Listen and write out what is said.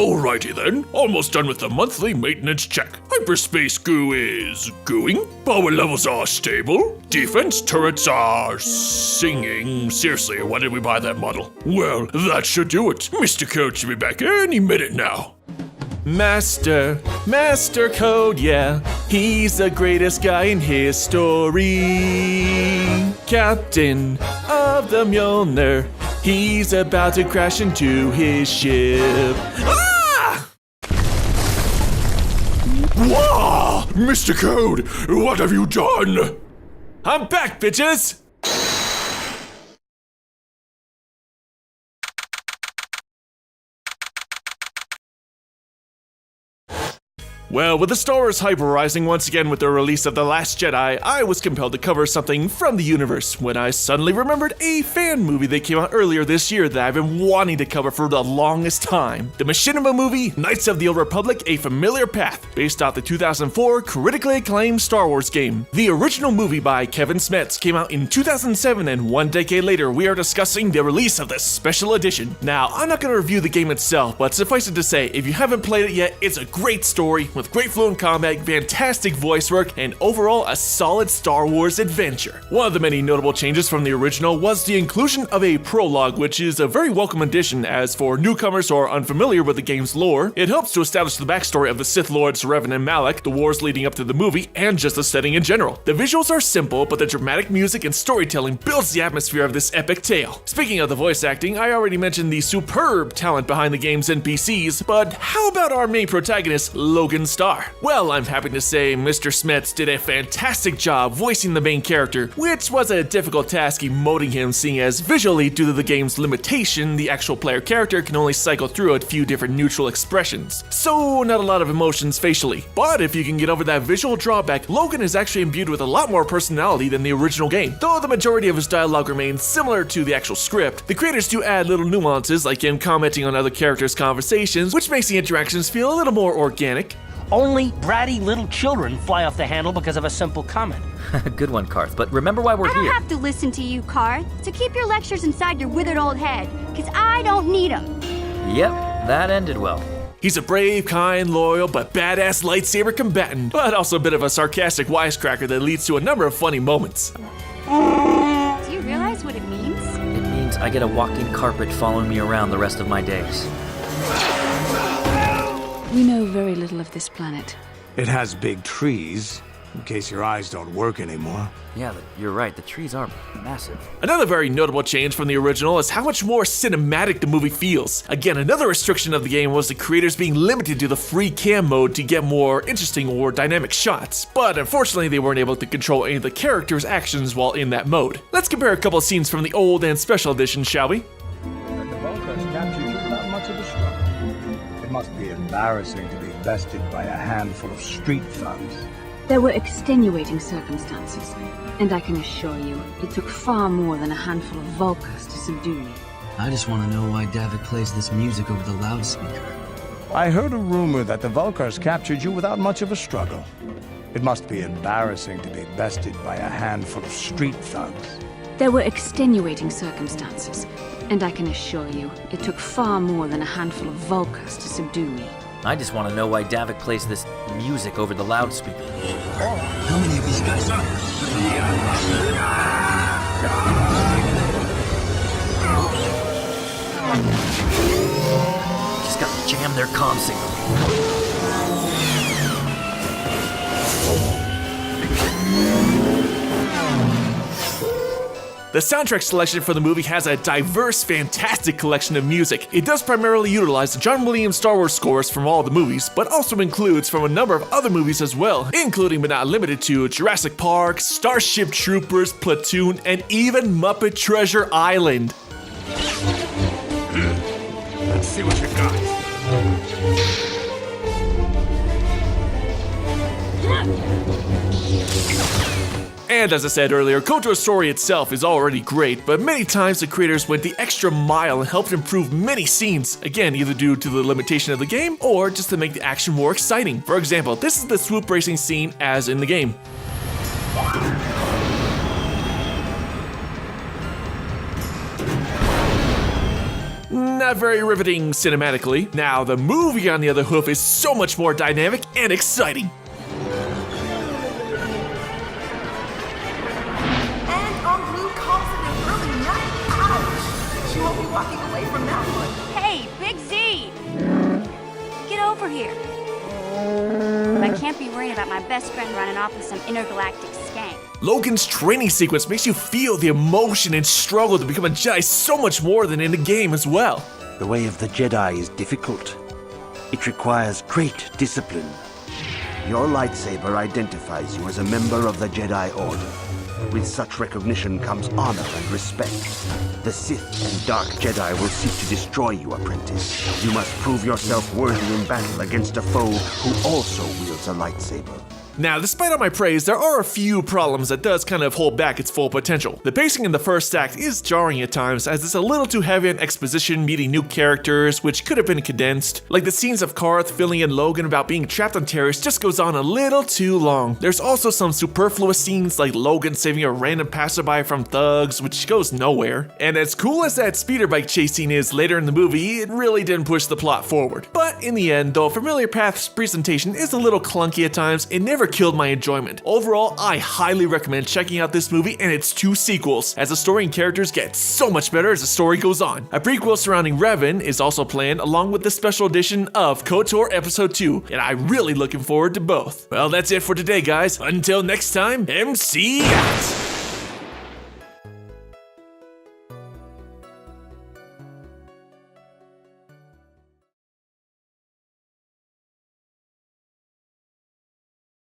Alrighty then, almost done with the monthly maintenance check. Hyperspace goo is gooing, power levels are stable, defense turrets are singing. Seriously, why did we buy that model? Well, that should do it. MasterCode should be back any minute now. MasterCode, yeah, he's the greatest guy in history. Captain of the Mjolnir, he's about to crash into his ship. Ah! Wow! MasterCode, what have you done? I'm back, bitches! Well, with the Star Wars hype rising once again with the release of The Last Jedi, I was compelled to cover something from the universe when I suddenly remembered a fan movie that came out earlier this year that I've been wanting to cover for the longest time. The machinima movie, Knights of the Old Republic, A Familiar Path, based off the 2004 critically acclaimed Star Wars game. The original movie by Kevin Smets came out in 2007, and 1 decade later we are discussing the release of this special edition. Now, I'm not going to review the game itself, but suffice it to say, if you haven't played it yet, it's a great story with great fluent combat, fantastic voice work, and overall a solid Star Wars adventure. One of the many notable changes from the original was the inclusion of a prologue, which is a very welcome addition, as for newcomers who are unfamiliar with the game's lore, it helps to establish the backstory of the Sith Lords Revan and Malak, the wars leading up to the movie, and just the setting in general. The visuals are simple, but the dramatic music and storytelling builds the atmosphere of this epic tale. Speaking of the voice acting, I already mentioned the superb talent behind the game's NPCs, but how about our main protagonist, Logan Starr? Well, I'm happy to say Mr. Smets did a fantastic job voicing the main character, which was a difficult task emoting him, seeing as visually, due to the game's limitation, the actual player character can only cycle through a few different neutral expressions, so not a lot of emotions facially. But if you can get over that visual drawback, Logan is actually imbued with a lot more personality than the original game. Though the majority of his dialogue remains similar to the actual script, the creators do add little nuances, like him commenting on other characters' conversations, which makes the interactions feel a little more organic. Only bratty little children fly off the handle because of a simple comment. Good one, Karth, but remember why we're here. I don't have to listen to you, Karth, so keep your lectures inside your withered old head, because I don't need them. Yep, that ended well. He's a brave, kind, loyal, but badass lightsaber combatant, but also a bit of a sarcastic wisecracker that leads to a number of funny moments. Do you realize what it means? It means I get a walking carpet following me around the rest of my days. We know very little of this planet. It has big trees, in case your eyes don't work anymore. Yeah, you're right, the trees are massive. Another very notable change from the original is how much more cinematic the movie feels. Again, another restriction of the game was the creators being limited to the free cam mode to get more interesting or dynamic shots, but unfortunately they weren't able to control any of the characters' actions while in that mode. Let's compare a couple of scenes from the old and special edition, shall we? It must be embarrassing to be bested by a handful of street thugs. There were extenuating circumstances, and I can assure you, it took far more than a handful of Vulkars to subdue me. I just want to know why Davik plays this music over the loudspeaker. I heard a rumor that the Vulkars captured you without much of a struggle. It must be embarrassing to be bested by a handful of street thugs. There were extenuating circumstances, and I can assure you, it took far more than a handful of Vulkars to subdue me. I just want to know why Davik plays this music over the loudspeaker. How many of these guys are there? Just gotta jam their comm signal. The soundtrack selection for the movie has a diverse, fantastic collection of music. It does primarily utilize the John Williams Star Wars scores from all the movies, but also includes from a number of other movies as well, including but not limited to Jurassic Park, Starship Troopers, Platoon, and even Muppet Treasure Island. Let's see what you got. And as I said earlier, KOTOR's story itself is already great, but many times the creators went the extra mile and helped improve many scenes, again either due to the limitation of the game or just to make the action more exciting. For example, this is the swoop racing scene as in the game. not very riveting cinematically. Now, the movie on the other hoof is so much more dynamic and exciting. And on blue comes in an early night. Ouch! She won't be walking away from that one. Hey, Big Z! Get over here. I can't be worried about my best friend running off with some intergalactic skank. Logan's training sequence makes you feel the emotion and struggle to become a Jedi so much more than in the game as well. The way of the Jedi is difficult. It requires great discipline. Your lightsaber identifies you as a member of the Jedi Order. With such recognition comes honor and respect. The Sith and Dark Jedi will seek to destroy you, apprentice. You must prove yourself worthy in battle against a foe who also wields a lightsaber. Now, despite all my praise, there are a few problems that does kind of hold back its full potential. The pacing in the first act is jarring at times, as it's a little too heavy on exposition meeting new characters, which could have been condensed. Like the scenes of Karth filling in Logan about being trapped on Terrace just goes on a little too long. There's also some superfluous scenes like Logan saving a random passerby from thugs, which goes nowhere. And as cool as that speeder bike chase scene is later in the movie, it really didn't push the plot forward. But in the end, though Familiar Path's presentation is a little clunky at times, it never killed my enjoyment. Overall, I highly recommend checking out this movie and its 2 sequels, as the story and characters get so much better as the story goes on. A prequel surrounding Revan is also planned, along with the special edition of KOTOR Episode 2, and I'm really looking forward to both. Well, that's it for today, guys. Until next time, MC out!